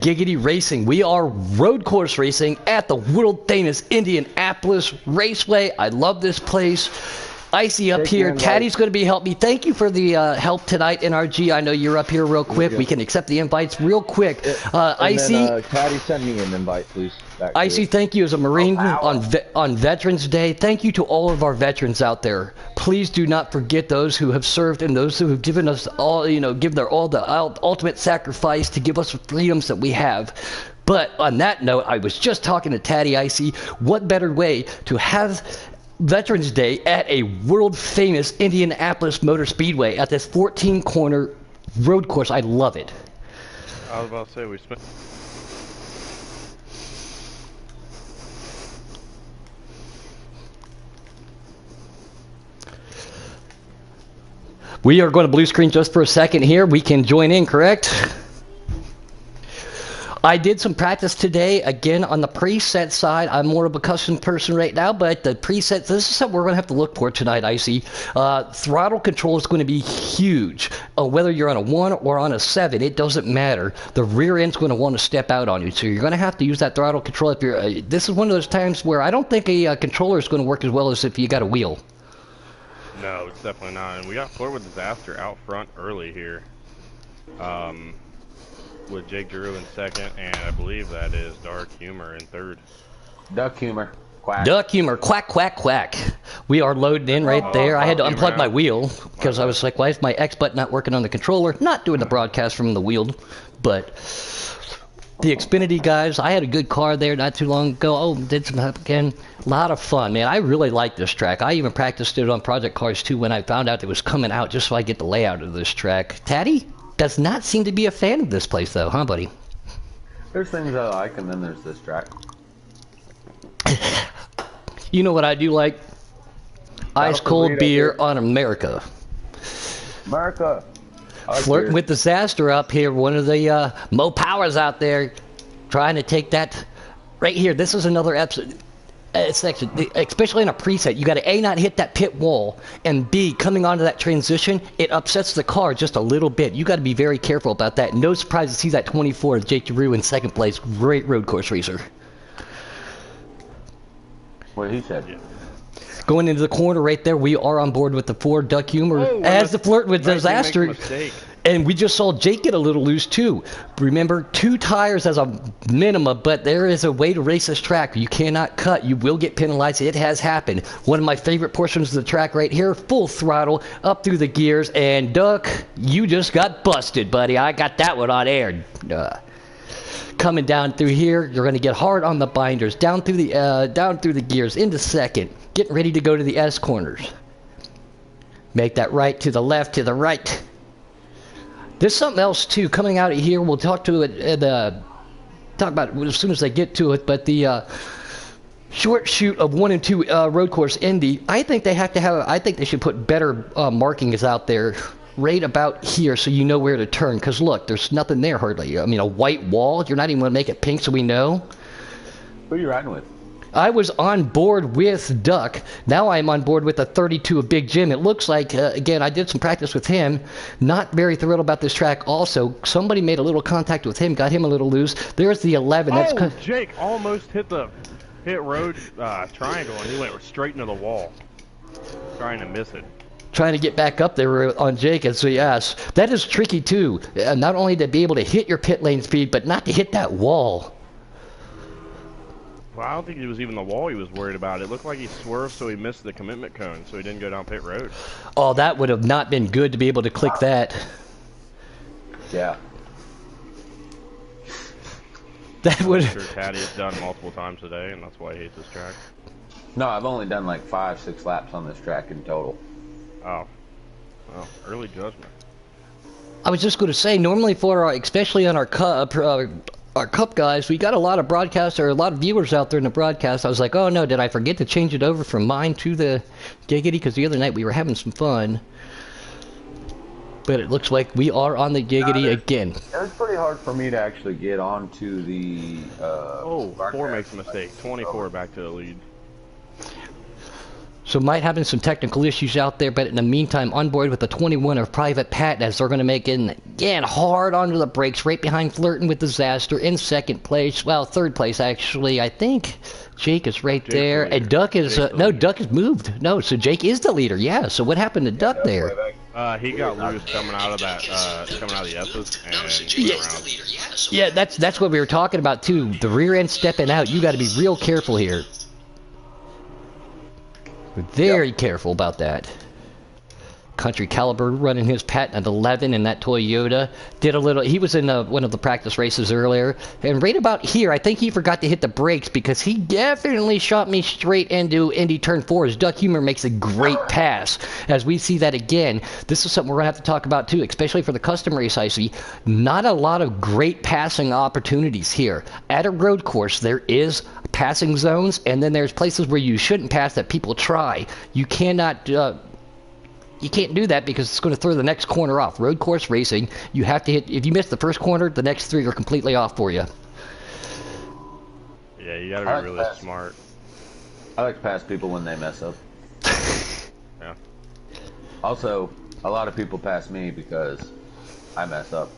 Giggity Racing. We are road course racing at the world famous Indianapolis Raceway. I love this place. Icy up here. Taddy's going to be helping me. Thank you for the help tonight, NRG. I know you're up here real quick. We can accept the invites real quick. Icy. Taddy, send me an invite, please. Icy, thank you as a Marine on Veterans Day. Thank you to all of our veterans out there. Please do not forget those who have served and those who have given us all, give their all, the ultimate sacrifice to give us the freedoms that we have. But on that note, I was just talking to Taddy Icy. What better way to have Veterans Day at a world-famous Indianapolis Motor Speedway at this 14-corner road course. I love it. I was about to say, we spent... We are going to blue screen just for a second here. We can join in, correct? I did some practice today, again, on the preset side. I'm more of a custom person right now, but the presets, this is something we're going to have to look for tonight, Icy. Throttle control is going to be huge. Whether you're on a 1 or on a 7, it doesn't matter. The rear end's going to want to step out on you, so you're going to have to use that throttle control. If you're, this is one of those times where I don't think a controller is going to work as well as if you got a wheel. No, it's definitely not. And we got Florida Disaster out front early here. With Jake Drew in second, and I believe that is Dark Humor in third. Duck Humor. Quack. Duck Humor. Quack, quack, quack. We are loaded in right there. I had to unplug my wheel because I was like, why is my X button not working on the controller? Not doing the broadcast from the wheel, but the Xfinity guys, I had a good car there not too long ago. Oh, did some again. A lot of fun, man. I really like this track. I even practiced it on Project Cars 2 when I found out it was coming out just so I get the layout of this track. Taddy does not seem to be a fan of this place, though, huh, buddy? There's things I like, and then there's this track. You know what I do like? Ice cold beer on America. America. Flirting with disaster up here. One of the Mo Powers out there trying to take that right here. This is another episode. Section, especially in a preset, you got to A, not hit that pit wall, and B, coming onto that transition, it upsets the car just a little bit. You got to be very careful about that. No surprise to see that 24 Jake Giroux in second place. Great road course racer. What he said. Going into the corner right there, we are on board with the Ford Duck Humor as the flirt with disaster. And we just saw Jake get a little loose, too. Remember, 2 tires as a minimum, but there is a way to race this track. You cannot cut. You will get penalized. It has happened. One of my favorite portions of the track right here, full throttle, up through the gears, and Duck, you just got busted, buddy. I got that one on air. Coming down through here, you're going to get hard on the binders, down through the gears, into second, getting ready to go to the S corners. Make that right to the left, to the right. There's something else too coming out of here. We'll talk to it. Talk about it as soon as I get to it. But the short shoot of 1 and 2 road course Indy. I think they have to have. I think they should put better markings out there, right about here, so you know where to turn. Because look, there's nothing there hardly. I mean, a white wall. You're not even going to make it pink, so we know. Who are you riding with? I was on board with Duck. Now I'm on board with the 32 of Big Jim. It looks like, again, I did some practice with him. Not very thrilled about this track also. Somebody made a little contact with him, got him a little loose. There's the 11. Oh, Jake almost hit the pit road triangle, and he went straight into the wall, trying to miss it. Trying to get back up there on Jake, and so yes, that is tricky too. Not only to be able to hit your pit lane speed, but not to hit that wall. Well, I don't think it was even the wall he was worried about. It looked like he swerved so he missed the commitment cone, so he didn't go down pit road. Oh, that would have not been good to be able to click that. Yeah. That would. I'm sure Taddy has done multiple times today, and that's why he hates this track. No, I've only done like 5-6 laps on this track in total. Oh. Well, early judgment. I was just going to say, normally for especially on our Cup guys, we got a lot of broadcasters, or a lot of viewers out there in the broadcast. I was like, oh no, did I forget to change it over from mine to the Giggity? Because the other night we were having some fun. But it looks like we are on the Giggity again. It was pretty hard for me to actually get onto the... Four makes a mistake. 24 back to the lead. So might having some technical issues out there, but in the meantime, on board with the 21 of Private Pat as they're going to make it again hard onto the brakes, right behind Flirting with Disaster in second place. Well, third place actually. I think Jake is right there, and Duck is no, Duck has moved. No, so Jake is the leader. Yeah. So what happened to Duck there? He got loose coming out of that, coming out of the S's, and yeah, that's what we were talking about too. The rear end stepping out. You got to be real careful here. Very careful about that. Country Caliber running his patent at 11 in that Toyota. Did a little. He was in one of the practice races earlier, and right about here, I think he forgot to hit the brakes because he definitely shot me straight into Indy turn 4. As Duck Humor makes a great pass. As we see that again, this is something we're gonna have to talk about too, especially for the custom race. I see not a lot of great passing opportunities here at a road course. There is passing zones, and then there's places where you shouldn't pass that people try. You cannot. You can't do that because it's going to throw the next corner off. Road course racing, you have to hit. If you miss the first corner, the next 3 are completely off for you. Yeah, you got to be really smart. I like to pass people when they mess up. Yeah. Also, a lot of people pass me because I mess up.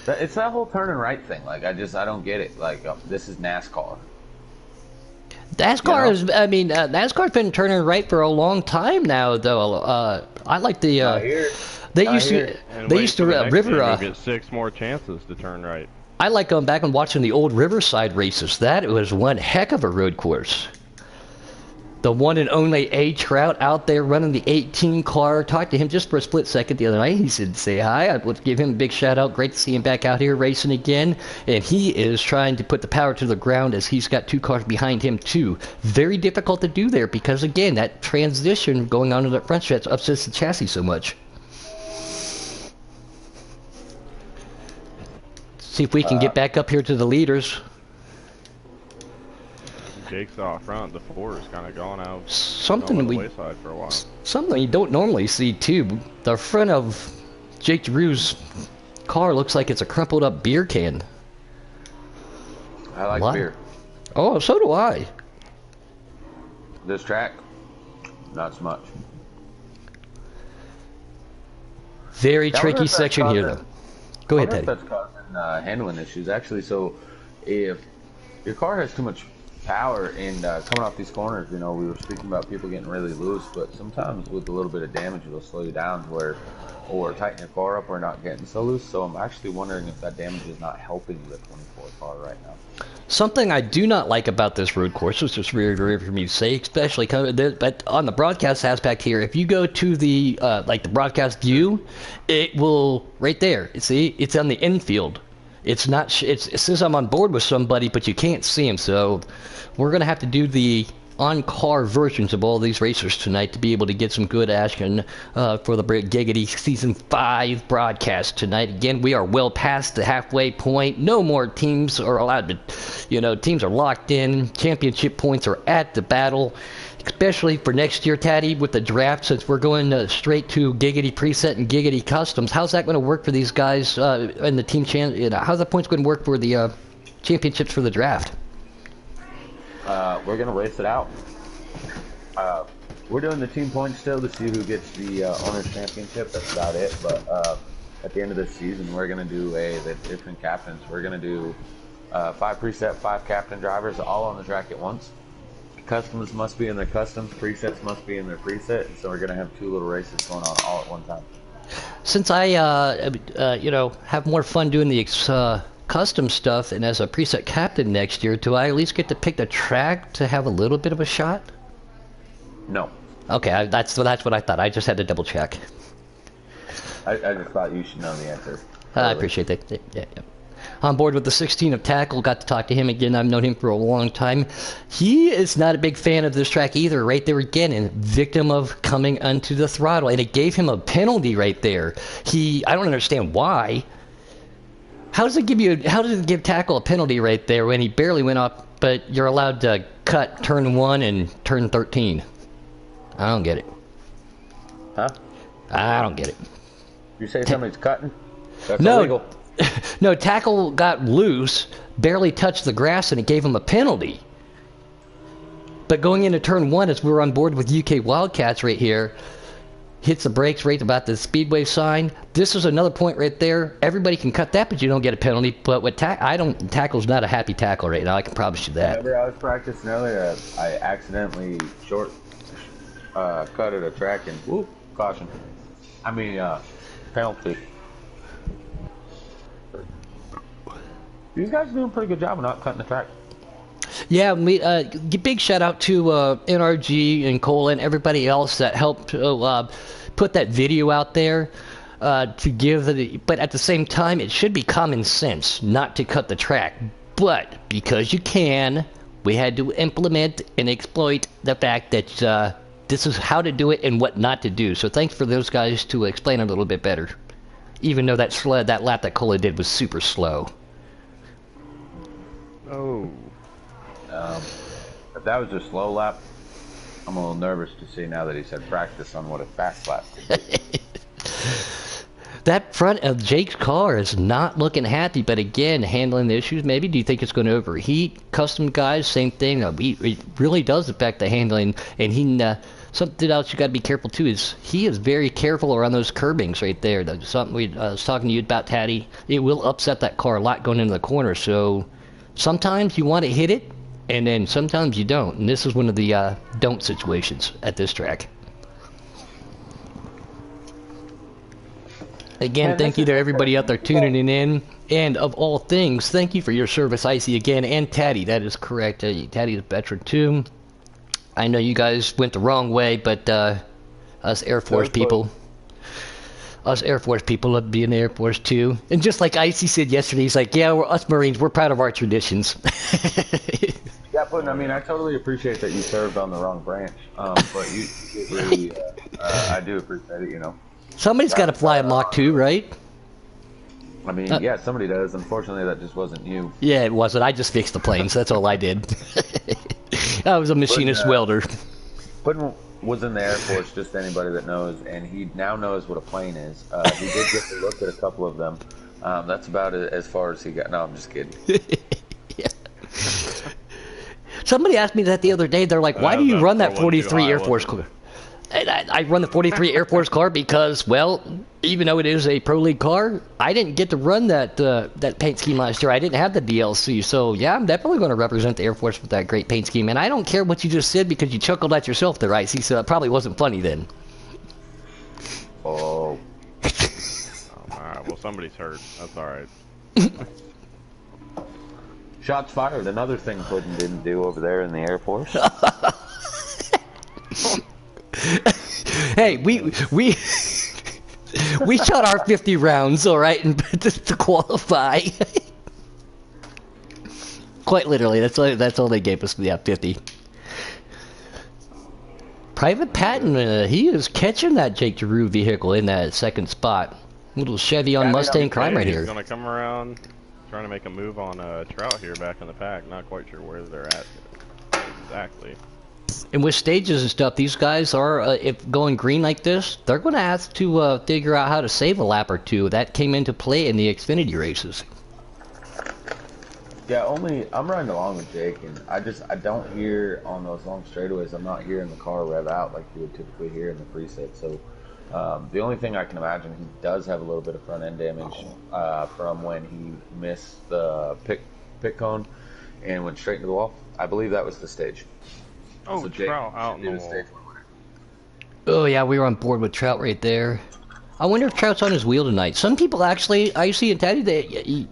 It's that whole turn and right thing. Like I don't get it. Like this is NASCAR. NASCAR is, I mean, NASCAR's been turning right for a long time now, though. I like the, they used to River, get 6 more chances to turn right. I like going back and watching the old Riverside races. That was one heck of a road course. The one and only A. Trout out there running the 18 car. Talked to him just for a split second the other night. He said, say hi. I would give him a big shout out. Great to see him back out here racing again. And he is trying to put the power to the ground as he's got 2 cars behind him too. Very difficult to do there because, again, that transition going on to the front stretch upsets the chassis so much. See if we can get back up here to the leaders. Jake's off front. The 4 is kind of gone out. Something on the wayside for a while. Something you don't normally see too. The front of Jake DeRue's car looks like it's a crumpled up beer can. I like beer. Oh, so do I. This track, not so much. Very tricky section here, though. Go ahead, Teddy. That's causing handling issues, actually. So, if your car has too much power and coming off these corners, you know, we were speaking about people getting really loose, but sometimes with a little bit of damage, it'll slow you down or tighten your car up or not getting so loose. So I'm actually wondering if that damage is not helping the 24 car right now. Something I do not like about this road course, which is very weird for me to say, especially but on the broadcast aspect here, if you go to the like the broadcast view, it will right there. See, it's on the infield. It's not. It says I'm on board with somebody, but you can't see him. So we're gonna have to do the on-car versions of all these racers tonight to be able to get some good action for the Giggity Season 5 broadcast tonight. Again, we are well past the halfway point. No more teams are allowed to, teams are locked in. Championship points are at the battle, especially for next year, Taddy, with the draft, since we're going straight to Giggity Preset and Giggity Customs. How's that going to work for these guys in the team? How's the points going to work for the championships for the draft? We're going to race it out. We're doing the team points still to see who gets the Owners Championship. That's about it. But at the end of the season, we're going to do the different captains. We're going to do 5 preset, 5 captain drivers all on the track at once. Customs must be in their customs. Presets must be in their preset. And so we're going to have 2 little races going on all at one time. Since I, have more fun doing the custom stuff and as a preset captain next year, do I at least get to pick the track to have a little bit of a shot? No. Okay, that's what I thought. I just had to double check. I just thought you should know the answer. I appreciate that. Yeah. On board with the 16 of Tackle, got to talk to him again. I've known him for a long time. He is not a big fan of this track either. Right there again, and victim of coming onto the throttle, and it gave him a penalty right there. I don't understand why. How does it give Tackle a penalty right there when he barely went off, but you're allowed to cut turn 1 and turn 13? I don't get it. Huh? I don't get it. You say somebody's cutting? That's no. illegal. No, Tackle got loose, barely touched the grass, and it gave him a penalty. But going into turn 1, as we were on board with UK Wildcats right here, hits the brakes right about the speedway sign. This is another point right there. Everybody can cut that, but you don't get a penalty. But with tackle's not a happy tackle right now. I can promise you that. Whenever I was practicing earlier, I accidentally cut at a track and whoop, caution. I mean, penalty. These guys are doing a pretty good job of not cutting the track. Yeah, we big shout out to NRG and Cole and everybody else that helped put that video out there to give but at the same time, it should be common sense not to cut the track. But because you can, we had to implement and exploit the fact that this is how to do it and what not to do. So thanks for those guys to explain it a little bit better. Even though that lap that Cola did was super slow. Oh. If that was a slow lap, I'm a little nervous to see now that he said practice on what a fast lap could be. That front of Jake's car is not looking happy, but again, handling the issues maybe. Do you think it's going to overheat? Custom guys, same thing. It really does affect the handling, and something else you got to be careful too is he is very careful around those curbings right there. That's something we was talking to you about, Tatty. It will upset that car a lot going into the corner, so sometimes you want to hit it, and then sometimes you don't. And this is one of the don't situations at this track. Again, thank you to everybody out there tuning in. And of all things, thank you for your service, Icy, again, and Tatty. That is correct. Tatty's a veteran too. I know you guys went the wrong way, but us Air Force people love to be in the Air Force too. And just like Icy said yesterday, he's like, yeah, us Marines, we're proud of our traditions. Yeah, but I mean, I totally appreciate that you served on the wrong branch. But you really, I do appreciate it, you know. Somebody's got to fly a Mach 2, right? I mean, yeah, somebody does. Unfortunately, that just wasn't you. Yeah, it wasn't. I just fixed the planes. That's all I did. I was a machinist welder. Puddin was in the Air Force, just anybody that knows, and he now knows what a plane is. He did get to look at a couple of them. That's about as far as he got. No, I'm just kidding. Yeah. Somebody asked me that the other day. They're like, why do you run that 43 Air Force car? And I run the 43 Air Force car because, well, even though it is a Pro League car, I didn't get to run that paint scheme last year. I didn't have the DLC. So, yeah, I'm definitely going to represent the Air Force with that great paint scheme. And I don't care what you just said because you chuckled at yourself there, Icy, so it probably wasn't funny then. Oh. All right, well, somebody's hurt. That's all right. Shots fired. Another thing Puddin didn't do over there in the Air Force. Hey, we shot our 50 rounds, all right, and to qualify. Quite literally, that's all they gave us for the 50. Private Patton, he is catching that Jake Giroux vehicle in that second spot. Little Chevy on Mustang crime right here. He's gonna come around, trying to make a move on Trout here back in the pack. Not quite sure where they're at exactly. And with stages and stuff, these guys are, if going green like this, they're going to have to figure out how to save a lap or two. That came into play in the Xfinity races. Yeah, I'm riding along with Jake, and I don't hear on those long straightaways, I'm not hearing the car rev out like you would typically hear in the preset. So the only thing I can imagine, he does have a little bit of front end damage from when he missed the pit cone and went straight into the wall. I believe that was the stage. Oh, so Trout out in the wall. Oh, yeah, we were on board with Trout right there. I wonder if Trout's on his wheel tonight. Some people actually, I see and Tatty,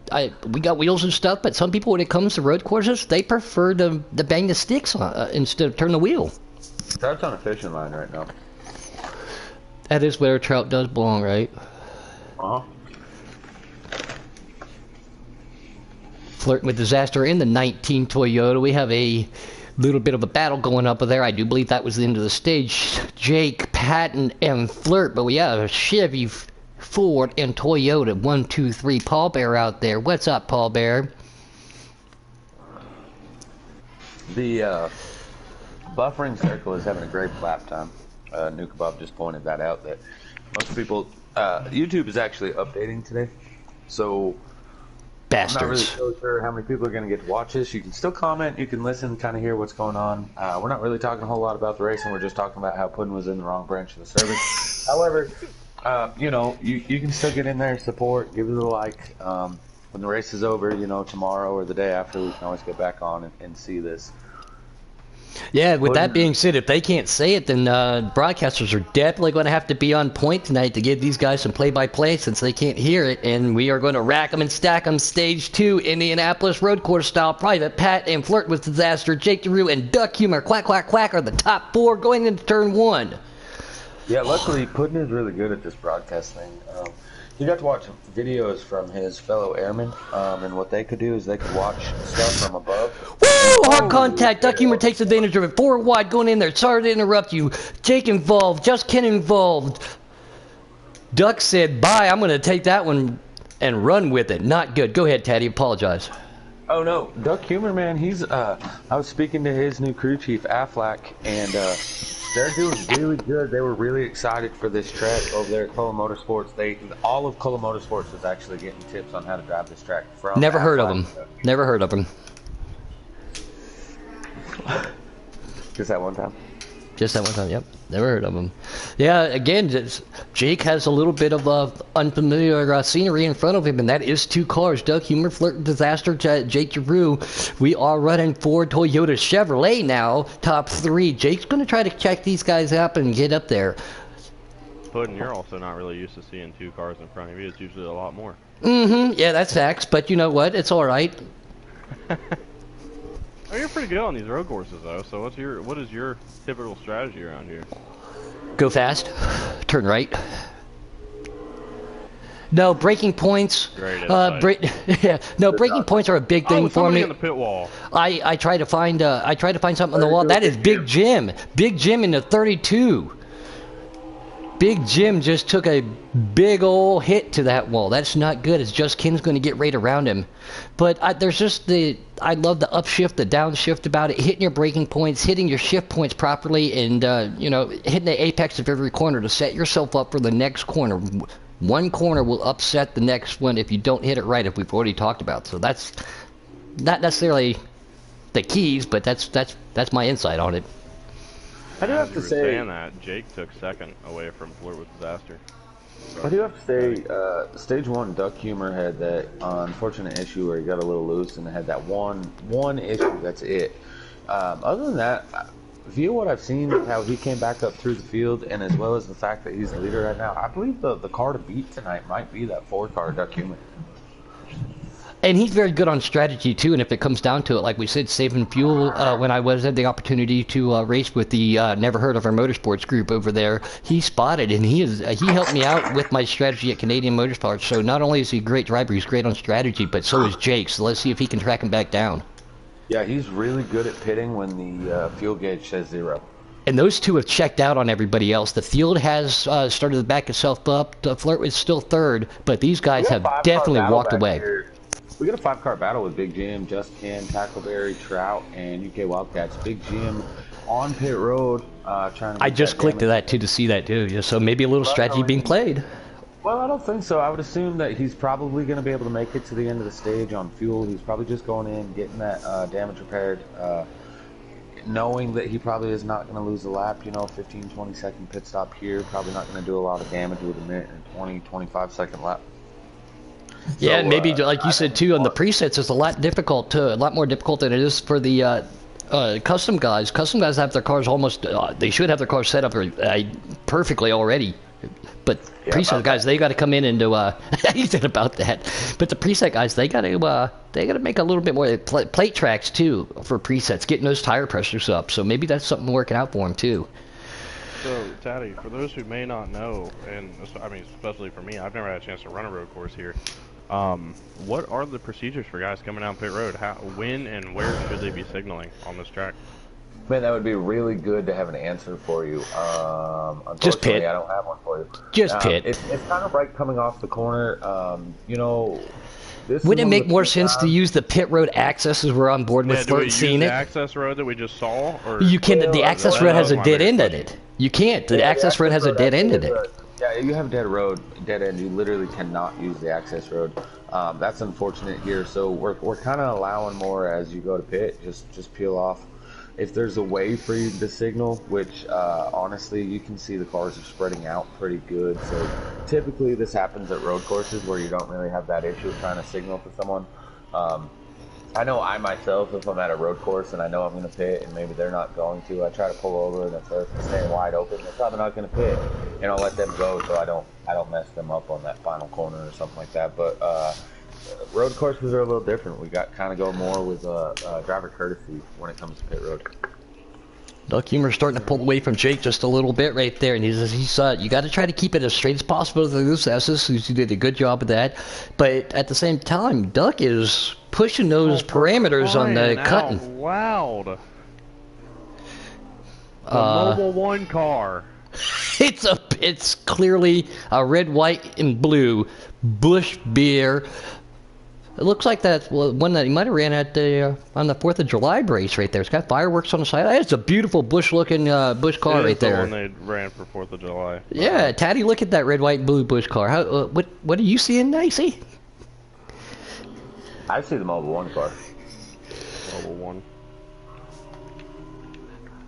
we got wheels and stuff, but some people, when it comes to road courses, they prefer to bang the sticks instead of turn the wheel. Trout's on a fishing line right now. That is where Trout does belong, right? Uh-huh. Flirting with disaster in the 19 Toyota. We have a little bit of a battle going up there. I do believe that was the end of the stage. Jake, Patton, and Flirt. But we have a Chevy, Ford, and Toyota. 1, 2, 3. Paul Bear out there. What's up, Paul Bear? The buffering circle is having a great lap time. New Kebab just pointed that out. That most people, YouTube is actually updating today. So Bastards. I'm not really so sure how many people are going to get to watch this. You can still comment. You can listen, kind of hear what's going on. We're not really talking a whole lot about the racing. We're just talking about how Puddin was in the wrong branch of the service. However, you know, you can still get in there, support, give it a like. When the race is over, you know, tomorrow or the day after, we can always get back on and see this. Yeah, with that being said, if they can't say it, then broadcasters are definitely going to have to be on point tonight to give these guys some play-by-play since they can't hear it. And we are going to rack them and stack them. Stage 2, Indianapolis road course style. Private Pat and Flirt with Disaster. Jake DeRue and Duck Humor. Quack, quack, quack are the top 4 going into turn 1. Yeah, luckily, Puddin is really good at this broadcast thing. He got to watch videos from his fellow airmen, and what they could do is they could watch stuff from above. Woo! Hard contact. Duck Humor takes advantage of it. 4 wide going in there. Sorry to interrupt you. Jake involved. Just Ken involved. Duck said, bye. I'm going to take that one and run with it. Not good. Go ahead, Taddy. Apologize. Oh, no. Duck Humor, man, he's, I was speaking to his new crew chief, Aflac, and, they're doing really good. They were really excited for this track over there at Cola Motorsports. All of Cola Motorsports is actually getting tips on how to drive this track from Never heard of Aflac. them. Never heard of them. Just that one time? Just that one time, yep. Never heard of him. Yeah, again, Jake has a little bit of unfamiliar scenery in front of him, and that is 2 cars. Doug Humor, Flirt Disaster, Jake DeRue. We are running 4 Toyota Chevrolet now, top 3. Jake's going to try to check these guys up and get up there. Puddin, you're also not really used to seeing 2 cars in front of you. It's usually a lot more. Mm-hmm, yeah, that's facts, but you know what? It's all right. Oh, you're pretty good on these road courses, though. So what is your typical strategy around here? Go fast. Turn right. No, braking points. Great yeah, no, braking points are a big thing for me. On the pit wall. I try to find something on the wall. That is Big Jim. Big Jim in the 32. Big Jim just took a big ol' hit to that wall. That's not good. It's just Ken's going to get right around him. But there's just I love the upshift, the downshift about it, hitting your braking points, hitting your shift points properly, and, you know, hitting the apex of every corner to set yourself up for the next corner. One corner will upset the next one if you don't hit it right, if we've already talked about. So that's not necessarily the keys, but that's my insight on it. I do have to say saying that Jake took second away from Flirt with Disaster. I do have to say, stage 1, Duck Humor had that unfortunate issue where he got a little loose and had that one issue. That's it. Other than that, via what I've seen, how he came back up through the field, and as well as the fact that he's the leader right now, I believe the car to beat tonight might be that 4-car Duck Humor. And he's very good on strategy, too, and if it comes down to it, like we said, saving fuel, when I had the opportunity to race with the Never Heard of Our Motorsports group over there, he spotted, and he helped me out with my strategy at Canadian Motorsports. So not only is he a great driver, he's great on strategy, but so is Jake, so let's see if he can track him back down. Yeah, he's really good at pitting when the fuel gauge says 0. And those two have checked out on everybody else. The field has started to back itself up. The Flirt was still 3rd, but these guys have definitely walked away. Here. We got a 5-car battle with Big Jim, Just Ken, Tackleberry, Trout, and UK Wildcats. Big Jim on pit road trying to... I just clicked to that, too, to see that, too. Yeah, so maybe a little strategy being played. Well, I don't think so. I would assume that he's probably going to be able to make it to the end of the stage on fuel. He's probably just going in, getting that damage repaired, knowing that he probably is not going to lose a lap, you know, 15, 20-second pit stop here. Probably not going to do a lot of damage with a minute and 20, 25-second lap. Yeah, so, maybe like you said too, on the presets, it's a lot more difficult than it is for the custom guys. Custom guys have their cars almost, they should have their cars set up perfectly already. But yeah, preset guys, they got to come in and do. He said about that. But the preset guys, they got to make a little bit more plate tracks too for presets, getting those tire pressures up. So maybe that's something working out for them too. So, Taddy, for those who may not know, and I mean, especially for me, I've never had a chance to run a road course here. What are the procedures for guys coming down pit road? When and where should they be signaling on this track? Man, that would be really good to have an answer for you. Just pit. I don't have one for you. Just pit. It's kind of right coming off the corner. You know, wouldn't it make more sense to use the pit road access as we're on board with seeing it? The access road that we just saw? Or? You can. The access road has a dead end in it. You can't. The access road has a dead end in it. Yeah, you have dead end. You literally cannot use the access road. That's unfortunate here. So we're kind of allowing more as you go to pit. Just peel off. If there's a way for you to signal, which honestly you can see the cars are spreading out pretty good. So typically this happens at road courses where you don't really have that issue of trying to signal for someone. I know I myself, if I'm at a road course and I know I'm going to pit and maybe they're not going to, I try to pull over, and if they're staying wide open, they're probably not going to pit, and I'll let them go so I don't mess them up on that final corner or something like that. But road courses are a little different. We got kind of go more with driver courtesy when it comes to pit road. Duck Humor's starting to pull away from Jake just a little bit right there, and he's you got to try to keep it as straight as possible through those S's. You did a good job of that, but at the same time, Duck is pushing those parameters on the cutting. Loud. The Mobile One car. It's clearly a red, white, and blue Busch beer. It looks like that one that he might have ran at the on the 4th of July race right there. It's got fireworks on the side. It's a beautiful Busch-looking Busch car right there. The one they ran for 4th of July. Yeah, Tatty, look at that red, white, and blue Busch car. How what are you seeing, Nicey? I see the Mobile One car. Mobile One.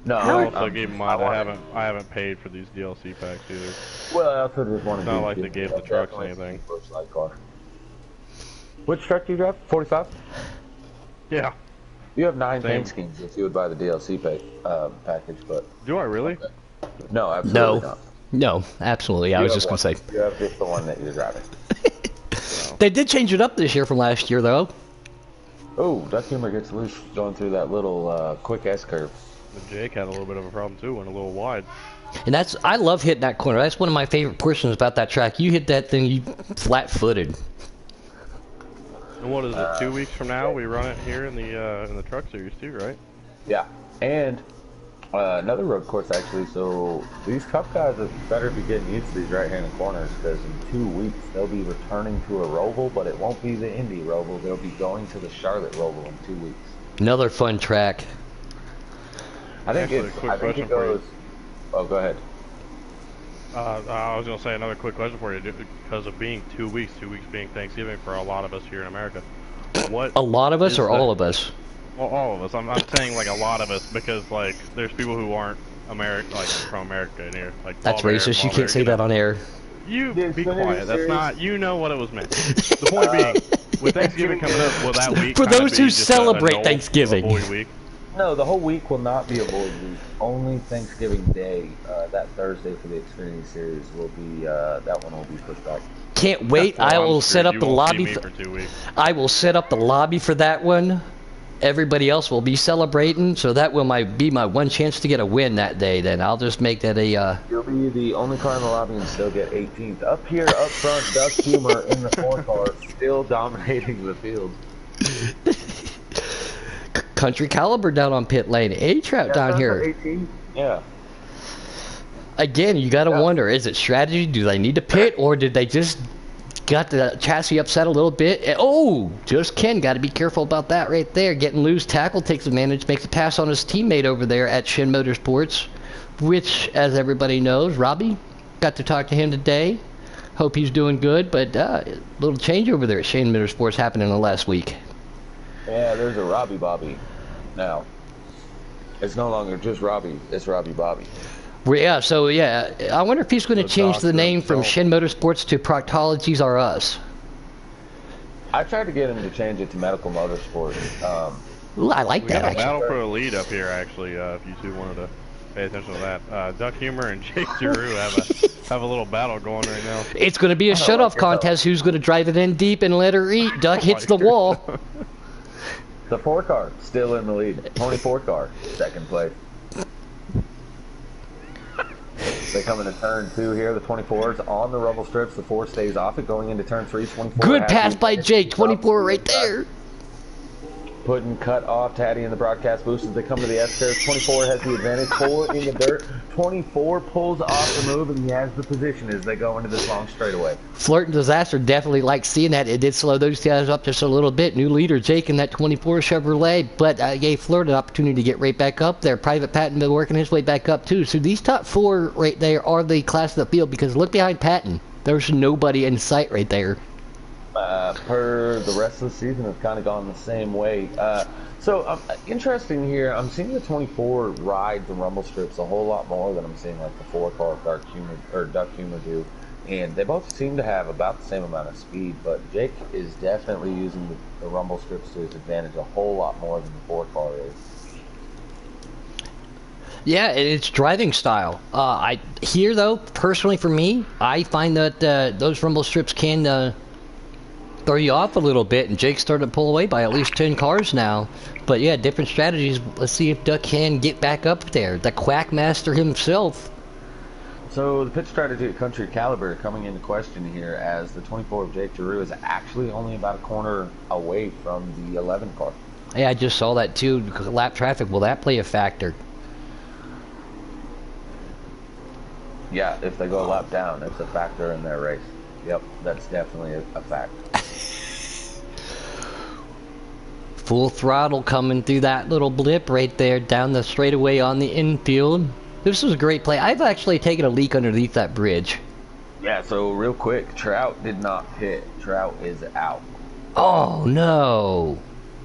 No, I haven't paid for these DLC packs either. Well, I also just wanted to. Not like they gave the trucks anything. Car. Which truck do you drive? 45? Yeah. You have 9 paint schemes if you would buy the DLC package, but... Do I really? No, absolutely not. No, absolutely. I was just going to say. You have just the one that you're driving. They did change it up this year from last year, though. Oh, Duck Humor gets loose going through that little quick S-curve. Jake had a little bit of a problem, too, went a little wide. And I love hitting that corner. That's one of my favorite portions about that track. You hit that thing, you flat-footed. And what is it? 2 weeks from now, we run it here in the truck series too, right? Yeah, and another road course actually. So these Cup guys better be getting used to these right-handed corners, because in 2 weeks they'll be returning to a Roval, but it won't be the Indy Roval. They'll be going to the Charlotte Roval in 2 weeks. Another fun track. I think it goes. Oh, go ahead. I was going to say another quick question for you, because of being 2 weeks being Thanksgiving for a lot of us here in America. What? A lot of us or all of us? Well, all of us. I'm saying like a lot of us, because like there's people who aren't from America in here. Like that's racist. You can't say that on air. You be quiet. That's not. You know what it was meant. The point being, with Thanksgiving coming up, will that week for those who celebrate Thanksgiving? Week? No, the whole week will not be a void week. Only Thanksgiving Day, that Thursday for the Xfinity Series, will be that one will be pushed back. Can't wait! I will set up the lobby for 2 weeks. I will set up the lobby for that one. Everybody else will be celebrating, so that will be my one chance to get a win that day. Then I'll just make that a. You'll be the only car in the lobby and still get 18th. Up here, up front, Duck Humor in the 4 car, still dominating the field. Country Caliber down on pit lane. A-Trap down here. 18. Yeah. Again, you got to wonder, is it strategy? Do they need to pit, or did they just got the chassis upset a little bit? Oh, just Ken. Got to be careful about that right there. Getting loose. Tackle takes advantage, makes a pass on his teammate over there at Shin Motorsports, which, as everybody knows, Robbie got to talk to him today. Hope he's doing good, but a little change over there at Shin Motorsports happened in the last week. Yeah, there's a Robbie Bobby now. It's no longer just Robbie, it's Robbie Bobby. I wonder if he's going to change the name from Shin Motorsports to Proctologies R Us. I tried to get him to change it to Medical Motorsports. I like that. We got a battle for the lead up here, actually, if you two wanted to pay attention to that. Duck Humor and Jake Giroux have a little battle going right now. It's going to be a shutoff contest. Who's going to drive it in deep and let her eat? Duck hits the wall. The 4 car still in the lead. Tony 4 car, second place. They come into turn 2 here. The 24's on the rubble strips. The 4 stays off it going into turn 3. 24. Good pass by Jake. 24 right there. putting cut off Tatty in the broadcast booth as they come to the S-curve. 24 has the advantage, 4 in the dirt. 24 pulls off the move, and he has the position as they go into this long straightaway. Flirt and Disaster definitely like seeing that. It did slow those guys up just a little bit. New leader Jake in that 24 Chevrolet, but gave Flirt an opportunity to get right back up there. Private Patton been working his way back up too. So these top 4 right there are the class of the field, because look behind Patton. There's nobody in sight right there. Per the rest of the season have kind of gone the same way. So interesting here, I'm seeing the 24 ride the rumble strips a whole lot more than I'm seeing like the 4-car Duck Humor do. And they both seem to have about the same amount of speed, but Jake is definitely using the rumble strips to his advantage a whole lot more than the 4-car is. Yeah, it's driving style. Here though, personally for me, I find that those rumble strips can throw you off a little bit, and Jake started to pull away by at least 10 cars now. But yeah, different strategies. Let's see if Duck can get back up there. The Quackmaster himself. So the pit strategy at Country Caliber coming into question here, as the 24 of Jake Giroux is actually only about a corner away from the 11 car. Yeah, I just saw that too. Lap traffic, will that play a factor? Yeah, if they go a lap down, it's a factor in their race. Yep, that's definitely a fact. Full throttle coming through that little blip right there down the straightaway on the infield. This was a great play. I've actually taken a leak underneath that bridge. Yeah, so real quick, Trout did not pit. Trout is out. Oh, no.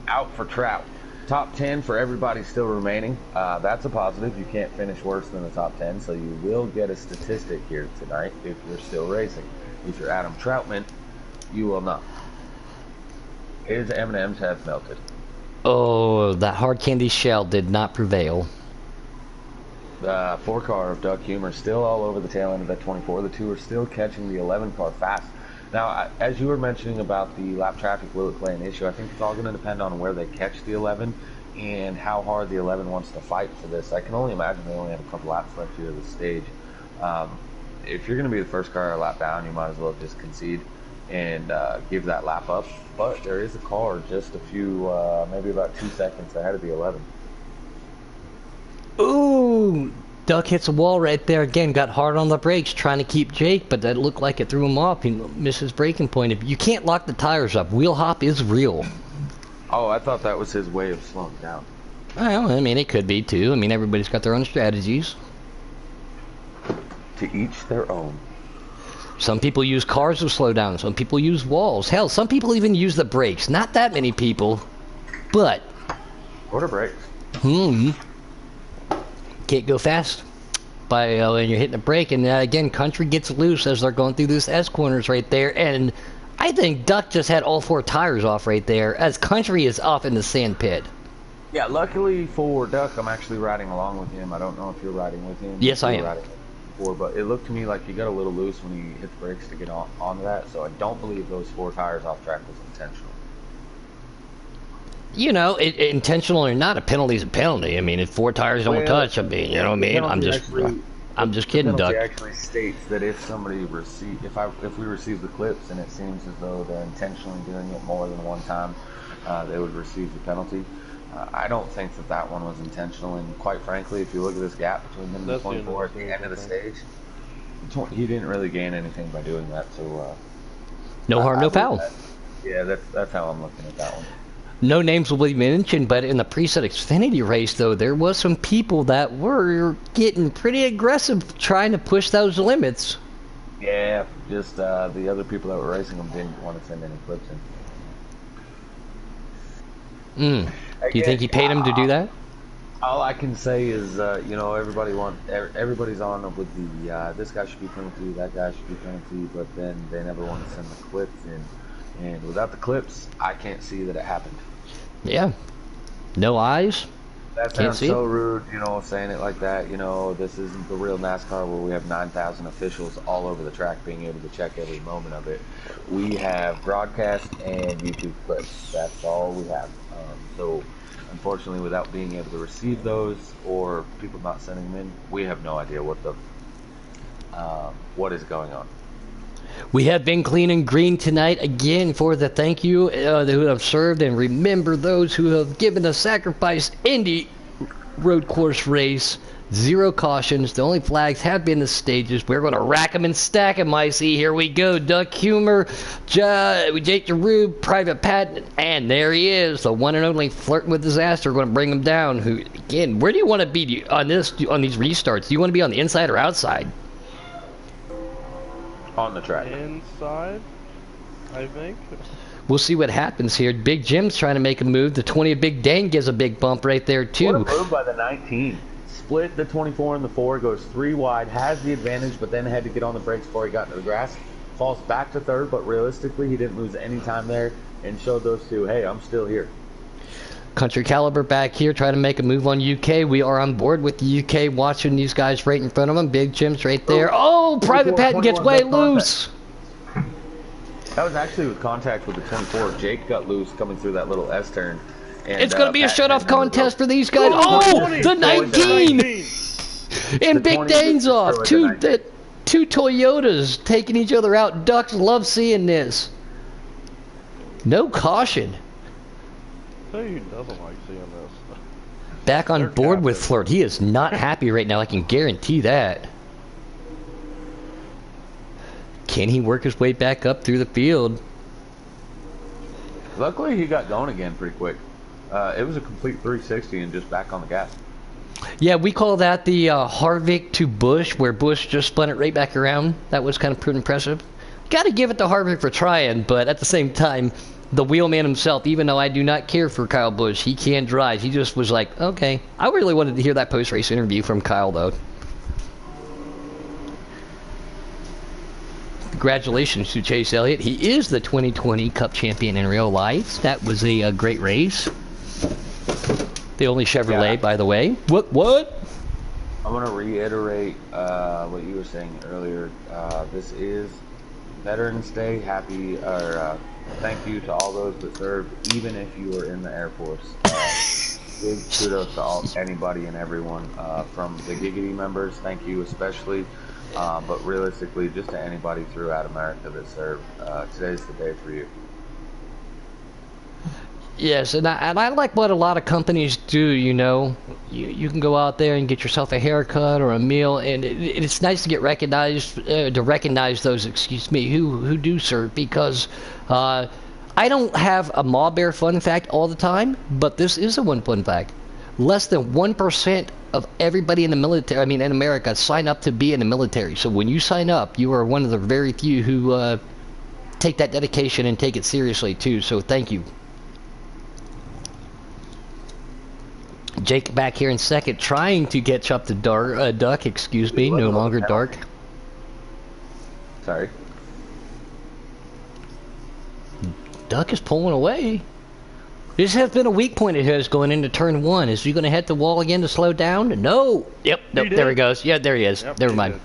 Out for Trout. Top 10 for everybody still remaining. That's a positive. You can't finish worse than the top 10, so you will get a statistic here tonight if you're still racing. If you're Adam Troutman, you will not. His M&Ms have melted. Oh, that hard candy shell did not prevail. The 4-car of Duck Humor still all over the tail end of that 24. The 2 are still catching the 11 car fast. Now, as you were mentioning about the lap traffic, will it play an issue? I think it's all going to depend on where they catch the 11 and how hard the 11 wants to fight for this. I can only imagine they only have a couple laps left here of the stage. If you're going to be the first car a lap down, you might as well just concede and give that lap up. But there is a car just a few, maybe about 2 seconds ahead of the 11. Ooh, Duck hits a wall right there again. Got hard on the brakes trying to keep Jake, but that looked like it threw him off. He missed his braking point. You can't lock the tires up. Wheel hop is real. Oh, I thought that was his way of slowing down. Well, I mean, it could be too. I mean, everybody's got their own strategies. To each their own. Some people use cars to slow down. Some people use walls. Hell, some people even use the brakes. Not that many people, but... What are brakes? Can't go fast by when you're hitting the brake. And again, Country gets loose as they're going through this S corners right there. And I think Duck just had all 4 tires off right there as Country is off in the sand pit. Yeah, luckily for Duck, I'm actually riding along with him. I don't know if you're riding with him. Yes, I am. But it looked to me like he got a little loose when he hit the brakes to get onto that. So I don't believe those 4 tires off track was intentional. You know, intentional or not, a penalty's a penalty. I mean, if 4 tires don't touch, I mean, you know what I mean? I'm just kidding, Duck. It actually states that if somebody if we receive the clips and it seems as though they're intentionally doing it more than one time, they would receive the penalty. I don't think that one was intentional, and quite frankly, if you look at this gap between him and the 24 at the end of the stage, he didn't really gain anything by doing that. So no harm, no foul. Yeah, that's how I'm looking at that one. No names will be mentioned, but in the preset Xfinity race, though, there was some people that were getting pretty aggressive trying to push those limits. Yeah, just the other people that were racing them didn't want to send any clips in. Do you think he paid him to do that? All I can say is, everybody's on with the this guy should be penalty, that guy should be penalty, but then they never want to send the clips in. And without the clips, I can't see that it happened. Yeah. No eyes. That sounds so rude, saying it like that. This isn't the real NASCAR where we have 9,000 officials all over the track being able to check every moment of it. We have broadcast and YouTube clips. That's all we have. So, unfortunately, without being able to receive those or people not sending them in, we have no idea what is going on. We have been clean and green tonight again for the thank you who have served, and remember those who have given a sacrifice. Indy road course race, 0 cautions. The only flags have been the stages. We're going to rack them and stack them, I see. Here we go. Duck Humor, Jake Giroux, Private Pat, and there he is, the one and only Flirting with Disaster. We're going to bring him down. Who again? Where do you want to be on these restarts? Do you want to be on the inside or outside? On the track. Inside, I think. We'll see what happens here. Big Jim's trying to make a move. The 20 of Big Dane gives a big bump right there, too. What a move by the 19. Split the 24 and the 4, goes 3 wide, has the advantage, but then had to get on the brakes before he got into the grass. Falls back to 3rd, but realistically, he didn't lose any time there and showed those two, hey, I'm still here. Country Caliber back here trying to make a move on UK. We are on board with the UK, watching these guys right in front of them. Big Jim's right there. Oh, Private Patton gets way loose. That was actually with contact with the 24. Jake got loose coming through that little S-turn. And, it's going to be a shut-off contest for these guys. Oh, the 19! And Big Dane's off. Two Toyotas taking each other out. Ducks love seeing this. No caution. Who doesn't like seeing this? Back on board with Flirt. He is not happy right now, I can guarantee that. Can he work his way back up through the field? Luckily, he got going again pretty quick. It was a complete 360 and just back on the gas. Yeah, we call that the Harvick to Busch, where Busch just spun it right back around. That was kind of pretty impressive. Got to give it to Harvick for trying, but at the same time, the wheelman himself, even though I do not care for Kyle Busch, he can drive. He just was like, okay. I really wanted to hear that post-race interview from Kyle, though. Congratulations to Chase Elliott. He is the 2020 Cup champion in real life. That was a great race. The only Chevrolet, by the way. What? I'm going to reiterate what you were saying earlier. This is Veterans Day. Thank you to all those that served, even if you were in the Air Force. Big kudos to anybody and everyone. From the Giggity members, thank you especially. But realistically, just to anybody throughout America that served, today's the day for you. Yes, and I like what a lot of companies do, you know. You can go out there and get yourself a haircut or a meal, and it's nice to get recognized, to recognize those, who do serve, because I don't have a Ma Bear fun fact all the time, but this is a one fun fact. Less than 1% of everybody in the military, in America, sign up to be in the military. So when you sign up, you are one of the very few who take that dedication and take it seriously, too. So thank you. Jake back here in second, trying to catch up to Duck, no longer Dark. Sorry. Duck is pulling away. This has been a weak point of his going into turn 1. Is he going to hit the wall again to slow down? No. Yep. Nope, there he goes. Yeah, there he is. Yep, never mind.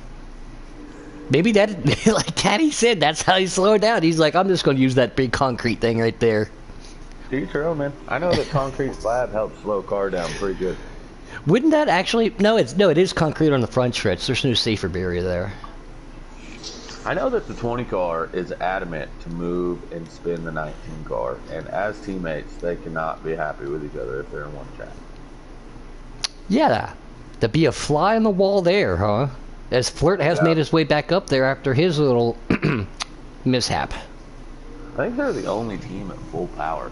Maybe that, like Tatty said, that's how he slowed down. He's like, I'm just going to use that big concrete thing right there. Do you true, man? I know that concrete slab helps slow a car down pretty good. Wouldn't that actually? No, it is concrete on the front stretch. There's no safer barrier there. I know that the 20 car is adamant to move and spin the 19 car, and as teammates, they cannot be happy with each other if they're in one track. Yeah, to be a fly on the wall there, huh? As Flirt has made his way back up there after his little mishap. I think they're the only team at full power.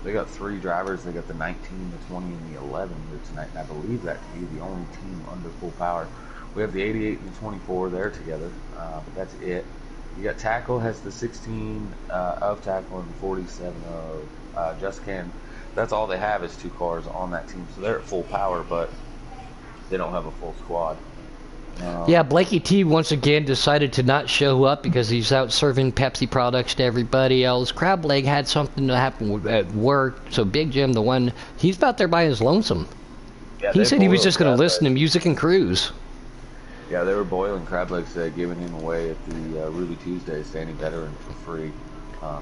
They got 3 drivers. They got the 19, the 20, and the 11 here tonight. And I believe that to be the only team under full power. We have the 88 and the 24 there together, but that's it. You got Tackle has the 16 of Tackle and the 47 of Just Can. That's all they have is 2 cars on that team, so they're at full power, but they don't have a full squad. Yeah, Blakey T once again decided to not show up because he's out serving Pepsi products to everybody else. Crableg had something to happen at work, so Big Jim, the one, he's out there by his lonesome. Yeah, he said he was just going to listen to music and cruise. Yeah, they were boiling Crableg said, giving him away at the Ruby Tuesday standing veteran for free.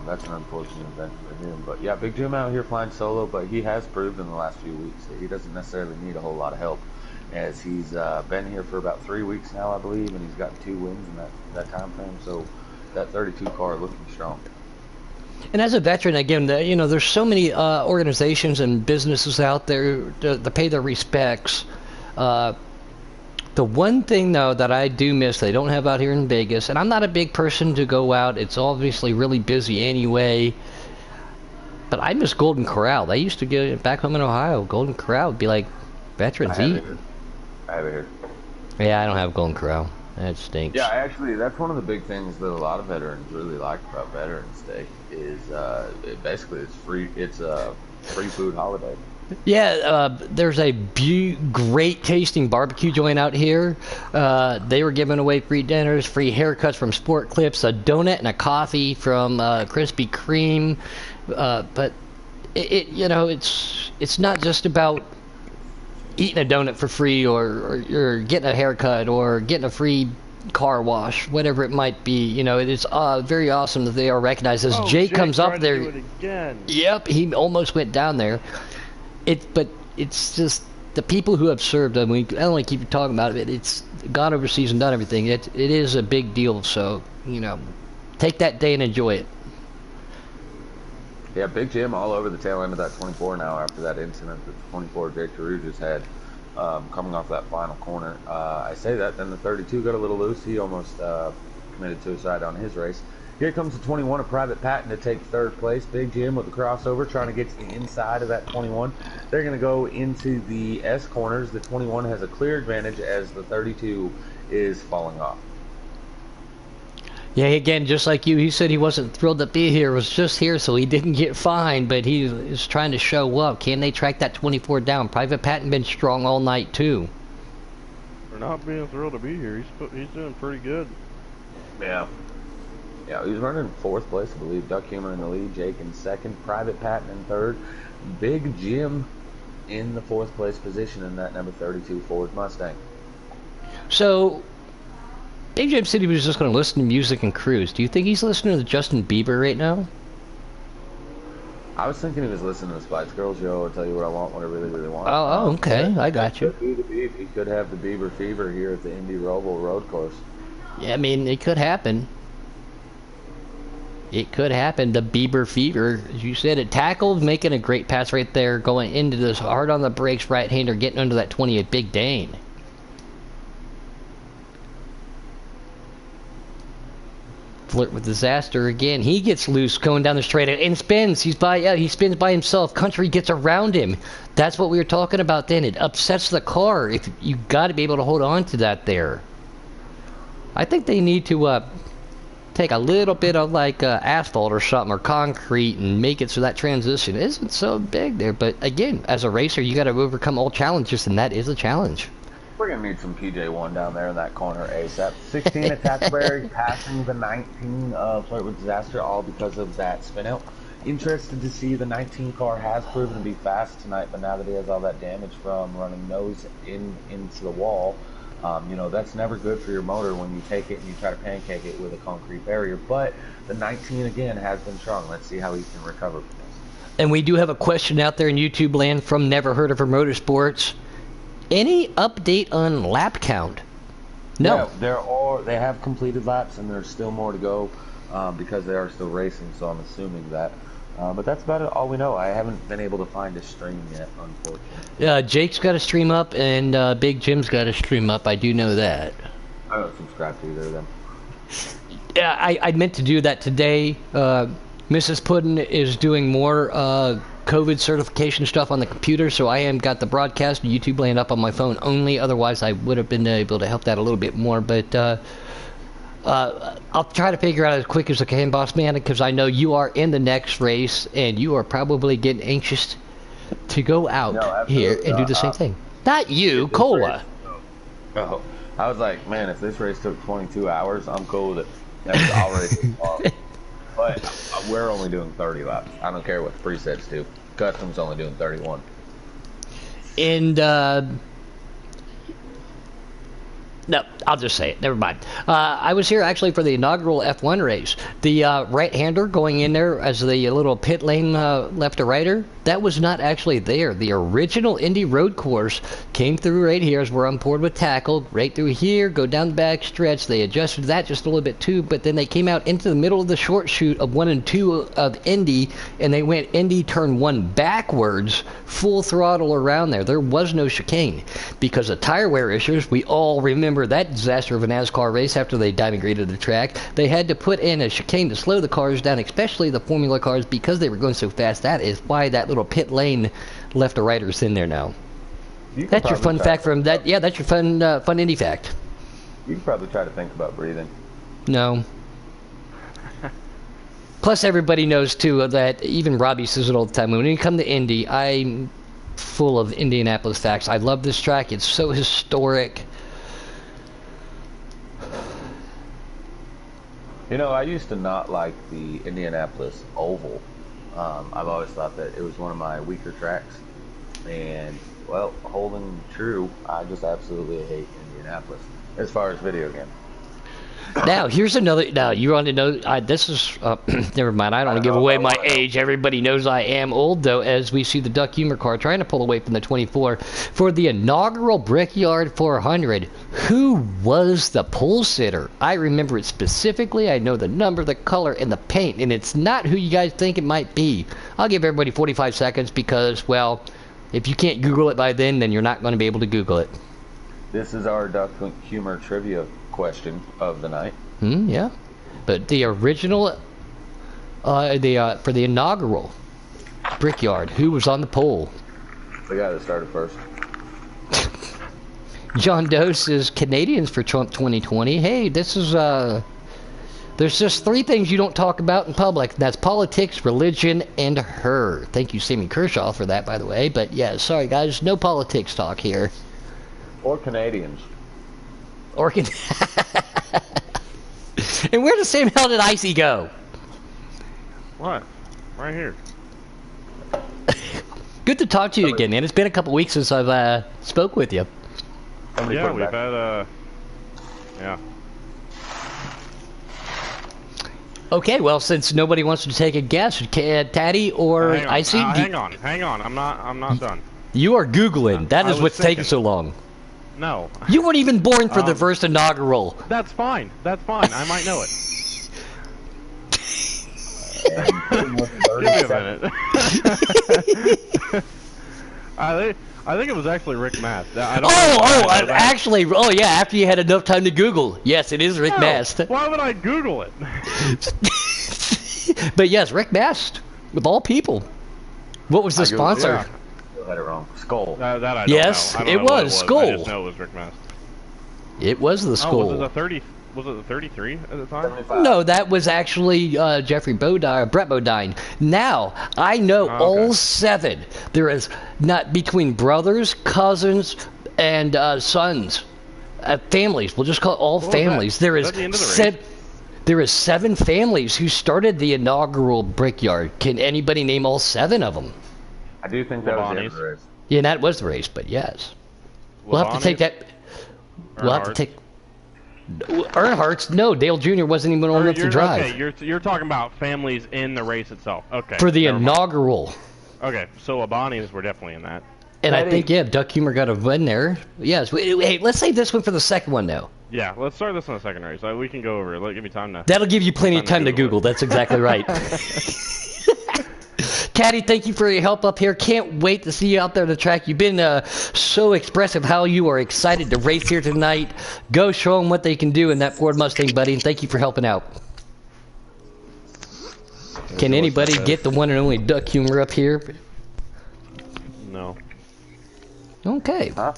That's an unfortunate event for him. But yeah, Big Jim out here flying solo, but he has proved in the last few weeks that he doesn't necessarily need a whole lot of help. as he's been here for about 3 weeks now, I believe, and he's got 2 wins in that time frame. So that 32 car looking strong. And as a veteran, again, there's so many organizations and businesses out there to pay their respects. The one thing, though, that I do miss they don't have out here in Vegas, and I'm not a big person to go out. It's obviously really busy anyway. But I miss Golden Corral. They used to get back home in Ohio. Golden Corral would be like veterans eat. I have it here. Yeah, I don't have Golden Corral. That stinks. Yeah, actually, that's one of the big things that a lot of veterans really like about Veterans Day is basically it's free. It's a free food holiday. Yeah, there's a great tasting barbecue joint out here. They were giving away free dinners, free haircuts from Sport Clips, a donut and a coffee from Krispy Kreme. But it's not just about eating a donut for free or getting a haircut or getting a free car wash, whatever it might be. It is very awesome that they are recognized. As Jake comes up there, do it again. Yep, he almost went down there. But it's just the people who have served. I mean, I don't want to keep talking about it. It's gone overseas and done everything. It is a big deal. So take that day and enjoy it. Yeah, Big Jim all over the tail end of that 24 now after that incident that 24 Jake Giroux just had coming off that final corner. I say that, then the 32 got a little loose. He almost committed suicide on his race. Here comes the 21, a Private Patent to take 3rd place. Big Jim with the crossover trying to get to the inside of that 21. They're going to go into the S corners. The 21 has a clear advantage as the 32 is falling off. Yeah, again, just like you, he said he wasn't thrilled to be here. Was just here so he didn't get fined, but he is trying to show up. Can they track that 24 down? Private Patent been strong all night, too. For not being thrilled to be here, he's doing pretty good. Yeah. Yeah, he's running 4th place, I believe. Duck Humor in the lead, Jake in 2nd, Private Patent in 3rd. Big Jim in the 4th place position in that number 32 Ford Mustang. So, Big Jim said he was just going to listen to music and cruise. Do you think he's listening to Justin Bieber right now? I was thinking he was listening to the Spice Girls. I'll tell you what I want, what I really, really want. Oh, okay. I got you. He could have the Bieber fever here at the Indy Roval road course. Yeah, I mean, it could happen. It could happen. The Bieber fever, as you said, it tackled, making a great pass right there, going into this hard on the brakes right-hander, getting under that 28 Big Dane. Flirt with disaster again. He gets loose going down the straight and spins. He spins by himself. Country gets around him. That's what we were talking about then. It upsets the car. If you got to be able to hold on to that there. I think they need to take a little bit of asphalt or something or concrete and make it so that transition isn't so big there. But again, as a racer, you got to overcome all challenges, and that is a challenge. We're going to need some PJ1 down there in that corner ASAP. 16 Attackberry passing the 19 Flirt with Disaster, all because of that spin out. Interested to see the 19 car has proven to be fast tonight, but now that he has all that damage from running nose into the wall, that's never good for your motor when you take it and you try to pancake it with a concrete barrier. But the 19, again, has been strong. Let's see how he can recover from this. And we do have a question out there in YouTube land from Never Heard of Her Motorsports. Any update on lap count? No. Yeah, they have completed laps, and there's still more to go because they are still racing, so I'm assuming that. But that's about it, all we know. I haven't been able to find a stream yet, unfortunately. Jake's got a stream up, and Big Jim's got a stream up. I do know that. I don't subscribe to either of them. Yeah, I meant to do that today. Mrs. Puddin is doing more COVID certification stuff on the computer, so I got the broadcast and YouTube land up on my phone only. Otherwise, I would have been able to help that a little bit more. But I'll try to figure out as quick as I can, Boss Man, because I know you are in the next race, and you are probably getting anxious to go out here and do the same thing. Not you, Cola. Oh, I was like, man, if this race took 22 hours, I'm cool with it. That's already But we're only doing 30 laps. I don't care what the presets do. Custom's only doing 31. And, no, I'll just say it. Never mind. I was here actually for the inaugural F1 race. The right-hander going in there as the little pit lane left to righter, that was not actually there. The original Indy road course came through right here as we're on board with tackle, right through here, go down the back stretch. They adjusted that just a little bit too, but then they came out into the middle of the short chute of 1 and 2 of Indy, and they went Indy turn 1 backwards, full throttle around there. There was no chicane because of tire wear issues. We all remember that disaster of a NASCAR race after they diamond-graded the track. They had to put in a chicane to slow the cars down, especially the Formula cars, because they were going so fast. That is why that little pit lane left a riders in there now. That's your fun fact from that. Yeah, that's your fun Indy fact. You can probably try to think about breathing. No. Plus, everybody knows too that even Robbie says it all the time. When you come to Indy, I'm full of Indianapolis facts. I love this track. It's so historic. You know, I used to not like the Indianapolis Oval. I've always thought that it was one of my weaker tracks. And, well, holding true, I just absolutely hate Indianapolis as far as video games. Now, here's another. Now, you want to know. This is. Never mind. I don't want to give away my age. Everybody knows I am old, though, as we see the Duck Humor car trying to pull away from the 24. For the inaugural Brickyard 400, who was the pole sitter? I remember it specifically. I know the number, the color, and the paint, and it's not who you guys think it might be. I'll give everybody 45 seconds because, well, if you can't Google it by then you're not going to be able to Google it. This is our Duck Humor trivia question of the night. Yeah, but the original, for the inaugural Brickyard, who was on the pole? The guy that started first. John Doe says Canadians for Trump 2020. Hey, this is there's just 3 things you don't talk about in public. That's politics, religion, and her. Thank you, Sammy Kershaw, for that, by the way. But yeah, sorry guys, no politics talk here. Or Canadians. And where the same hell did Icy go? What? Right here. Good to talk to you again, man. It's been a couple weeks since I've spoke with you. Yeah, we've had yeah. Okay, well, since nobody wants to take a guess, Tatty or Icy? Hang on. I'm not done. You are Googling. That is what's taking so long. No. You weren't even born for the first inaugural. That's fine. I might know it. Give me a minute. I think it was actually Rick Mast. Actually, yeah, after you had enough time to Google. Yes, it is Rick Mast. Why would I Google it? But yes, Rick Mast, of all people. What was the sponsor? Yeah. I got it wrong. Skull. That I don't yes, know. I don't it know what was Skull. I just know it was Rick Mast. It was the Skull. Was it the 30? Was it the 33 at the time? 75. No, that was actually Brett Bodine. Now, I know all 7. There is not between brothers, cousins, and sons, families. We'll just call it all families. There is there is 7 families who started the inaugural Brickyard. Can anybody name all 7 of them? I do think that was the end of the race. Yeah, that was the race, but yes. We'll have to take that. We'll have to take. Earnhardt's? No, Dale Jr. wasn't even old enough to drive. Okay, you're talking about families in the race itself. Okay. For the inaugural. Okay, so Abani's were definitely in that. And I think, yeah, Duck Humor got a win there. Yes. Hey, let's save this one for the second one, though. Yeah, let's start this on the second race. We can go over it. Give me time to... That'll give you plenty of time to Google. That's exactly right. Tatty, thank you for your help up here. Can't wait to see you out there on the track. You've been so expressive how you are excited to race here tonight. Go show them what they can do in that Ford Mustang, buddy, and thank you for helping out. Can anybody get the one and only Duck Humor up here? No. Okay. Huh?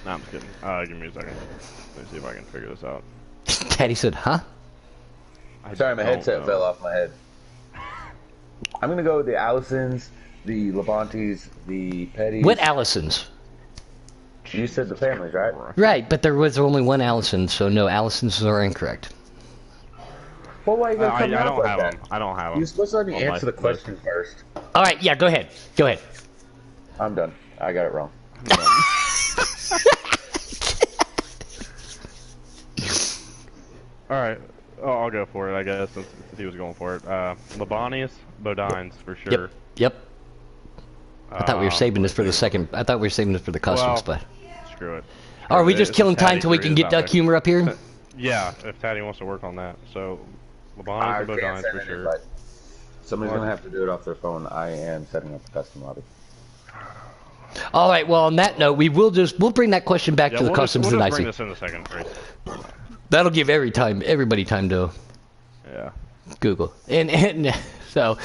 No, I'm just kidding. Give me a second. Let me see if I can figure this out. Tatty said, huh? Sorry, my headset fell off my head. I'm going to go with the Allisons, the Levantes, the Petties. What Allisons? You said the families, right? Right, but there was only one Allison, so no, Allisons are incorrect. Well, why are you going to come I out don't like have that? them. I don't have them. You're supposed to let me answer the question first. All right, yeah, go ahead. Go ahead. I'm done. I got it wrong. All right. Oh, I'll go for it, I guess, since he was going for it. Lebanis, Bodines, for sure. Yep. I thought we were saving this for the second. I thought we were saving this for the customs, well, but. Screw it. Are we just killing time till we can get Duck Humor up here? Yeah, if Tatty wants to work on that. So, Labano's the Bodines for sure. Invite. Somebody's going to have to do it off their phone. I am setting up the custom lobby. All right. Well, on that note, we'll bring that question back to the customs we'll and just IC. bring this in the second race. That'll give everybody time to Google. And so,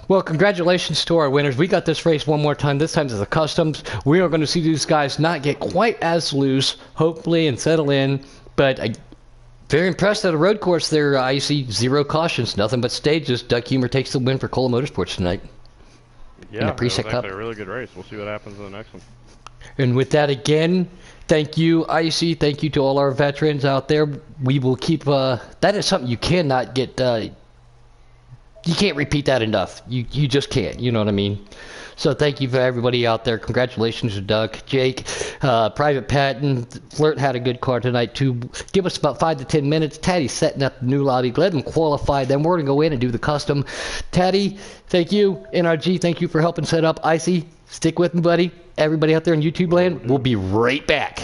well, congratulations to our winners. We got this race one more time. This time it's the customs. We are going to see these guys not get quite as loose, hopefully, and settle in. But very impressed at a road course there. I see 0 cautions, nothing but stages. Duck Humor takes the win for Cola Motorsports tonight. Yeah, it was actually a really good race. We'll see what happens in the next one. And with that, again, thank you, IC. Thank you to all our veterans out there. We will keep. That is something you cannot get. You can't repeat that enough. You just can't. You know what I mean? So thank you for everybody out there. Congratulations to Duck, Jake, Private Patton. Flirt had a good car tonight too. Give us about 5 to 10 minutes. Tatty's setting up the new lobby. Let them qualify. Then we're going to go in and do the custom. Tatty, thank you. NRG, thank you for helping set up. IC, stick with me, buddy. Everybody out there in YouTube land, we'll be right back.